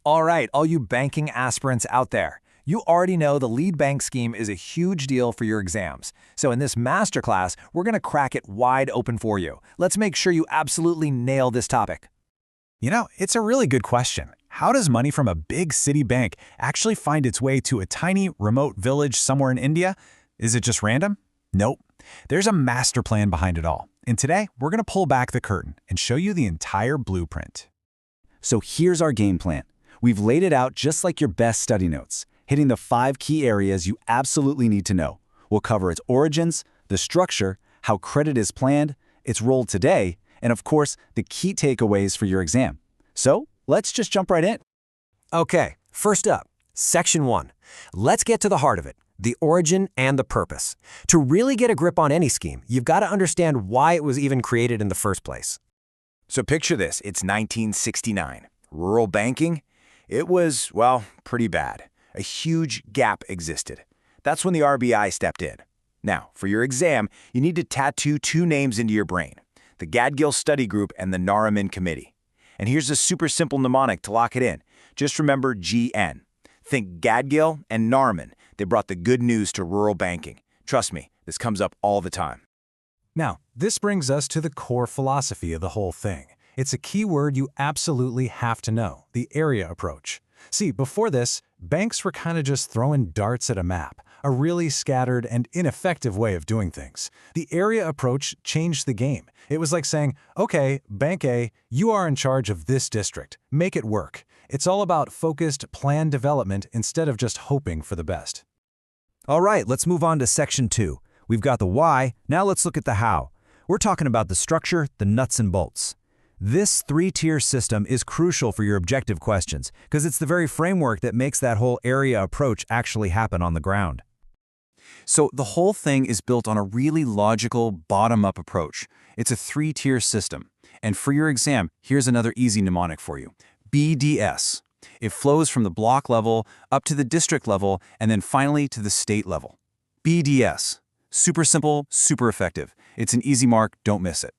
All right, all you banking aspirants out there, you already know the lead bank scheme is a huge deal for your exams. So in this masterclass, we're going to crack it wide open for you. Let's make sure you absolutely nail this topic. It's a really good question. How does money from a big city bank actually find its way to a tiny, remote village somewhere in India? Is it just random? Nope. There's a master plan behind it all. And today, we're going to pull back the curtain and show you the entire blueprint. So here's our game plan. We've laid it out just like your best study notes, hitting the 5 key areas you absolutely need to know. We'll cover its origins, the structure, how credit is planned, its role today, and of course, the key takeaways for your exam. So let's just jump right in. Okay, first up, Section 1. Let's get to the heart of it, the origin and the purpose. To really get a grip on any scheme, you've got to understand why it was even created in the first place. So picture this, it's 1969. Rural banking? It was, well, pretty bad. A huge gap existed. That's when the RBI stepped in. Now, for your exam, you need to tattoo 2 names into your brain, the Gadgil Study Group and the Nariman Committee. And here's a super simple mnemonic to lock it in. Just remember GN. Think Gadgil and Nariman. They brought the good news to rural banking. Trust me, this comes up all the time. Now, this brings us to the core philosophy of the whole thing. It's a key word you absolutely have to know, the area approach. See, before this, banks were kind of just throwing darts at a map, a really scattered and ineffective way of doing things. The area approach changed the game. It was like saying, okay, Bank A, you are in charge of this district. Make it work. It's all about focused, planned development instead of just hoping for the best. All right, let's move on to Section 2. We've got the why, now let's look at the how. We're talking about the structure, the nuts and bolts. This 3-tier system is crucial for your objective questions because it's the very framework that makes that whole area approach actually happen on the ground. So the whole thing is built on a really logical bottom-up approach. It's a 3-tier system. And for your exam, here's another easy mnemonic for you. BDS. It flows from the block level up to the district level and then finally to the state level. BDS. Super simple, super effective. It's an easy mark, don't miss it.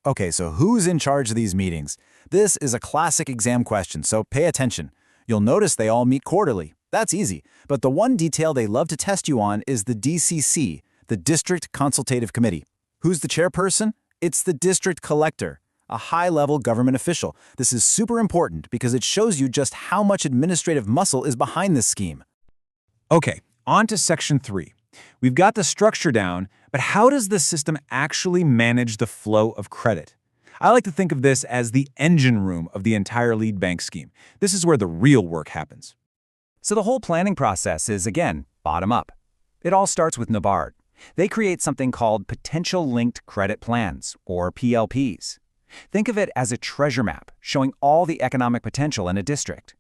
Okay, so who's in charge of these meetings? This is a classic exam question, so pay attention. You'll notice they all meet quarterly. That's easy. But the one detail they love to test you on is the DCC, the District Consultative Committee. Who's the chairperson? It's the district collector, a high-level government official. This is super important because it shows you just how much administrative muscle is behind this scheme. Okay, on to Section 3. We've got the structure down, but how does the system actually manage the flow of credit? I like to think of this as the engine room of the entire lead bank scheme. This is where the real work happens. So the whole planning process is, again, bottom-up. It all starts with NABARD. They create something called Potential Linked Credit Plans, or PLPs. Think of it as a treasure map showing all the economic potential in a district.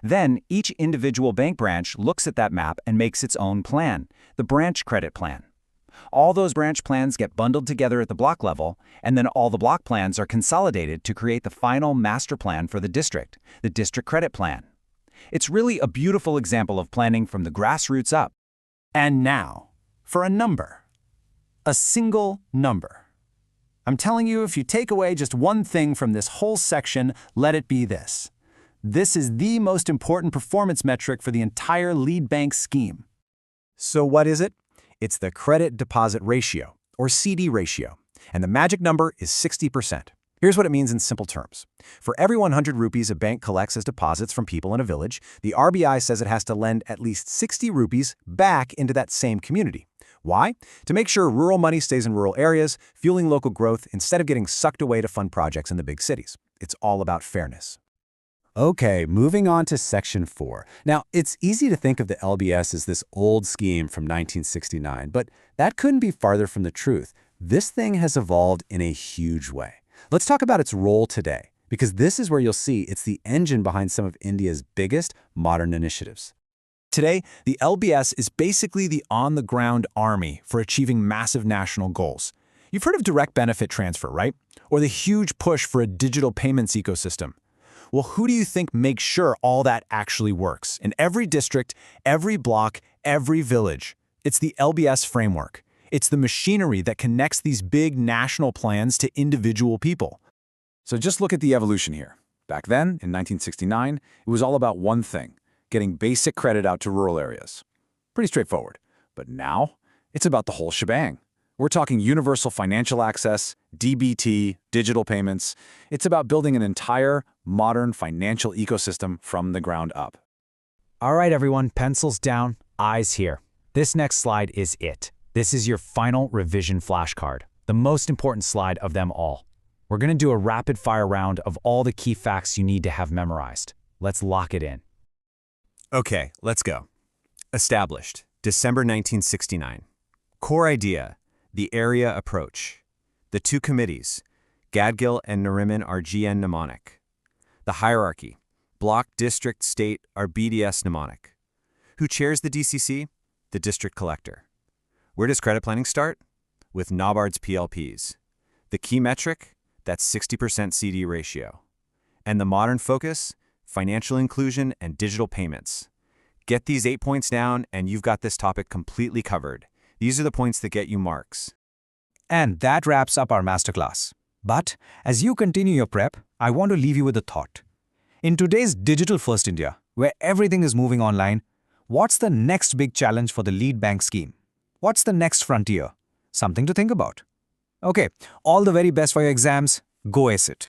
Then, each individual bank branch looks at that map and makes its own plan, the branch credit plan. All those branch plans get bundled together at the block level, and then all the block plans are consolidated to create the final master plan for the district credit plan. It's really a beautiful example of planning from the grassroots up. And now, for a number. A single number. I'm telling you, if you take away just one thing from this whole section, let it be this. This is the most important performance metric for the entire lead bank scheme. So what is it? It's the credit deposit ratio, or CD ratio, and the magic number is 60%. Here's what it means in simple terms. For every 100 rupees a bank collects as deposits from people in a village, the RBI says it has to lend at least 60 rupees back into that same community. Why? To make sure rural money stays in rural areas, fueling local growth instead of getting sucked away to fund projects in the big cities. It's all about fairness. Okay, moving on to Section 4. Now, it's easy to think of the LBS as this old scheme from 1969, but that couldn't be farther from the truth. This thing has evolved in a huge way. Let's talk about its role today, because this is where you'll see it's the engine behind some of India's biggest modern initiatives. Today, the LBS is basically the on-the-ground army for achieving massive national goals. You've heard of direct benefit transfer, right? Or the huge push for a digital payments ecosystem. Well, who do you think makes sure all that actually works? In every district, every block, every village. It's the LBS framework. It's the machinery that connects these big national plans to individual people. So just look at the evolution here. Back then, in 1969, it was all about one thing, getting basic credit out to rural areas. Pretty straightforward. But now, it's about the whole shebang. We're talking universal financial access, DBT, digital payments. It's about building an entire, modern financial ecosystem from the ground up. All right, everyone, pencils down, eyes here. This next slide is it. This is your final revision flashcard, the most important slide of them all. We're going to do a rapid-fire round of all the key facts you need to have memorized. Let's lock it in. Okay, let's go. Established, December 1969. Core idea, the area approach. The two committees, Gadgil and Nariman RGN mnemonic. The hierarchy, block, district, state are BDS mnemonic. Who chairs the DCC? The district collector. Where does credit planning start? With NABARD's PLPs. The key metric? That's 60% CD ratio. And the modern focus? Financial inclusion and digital payments. Get these 8 points down and you've got this topic completely covered. These are the points that get you marks. And that wraps up our masterclass. But as you continue your prep, I want to leave you with a thought. In today's digital-first India, where everything is moving online, what's the next big challenge for the lead bank scheme? What's the next frontier? Something to think about. Okay, all the very best for your exams. Go ace it.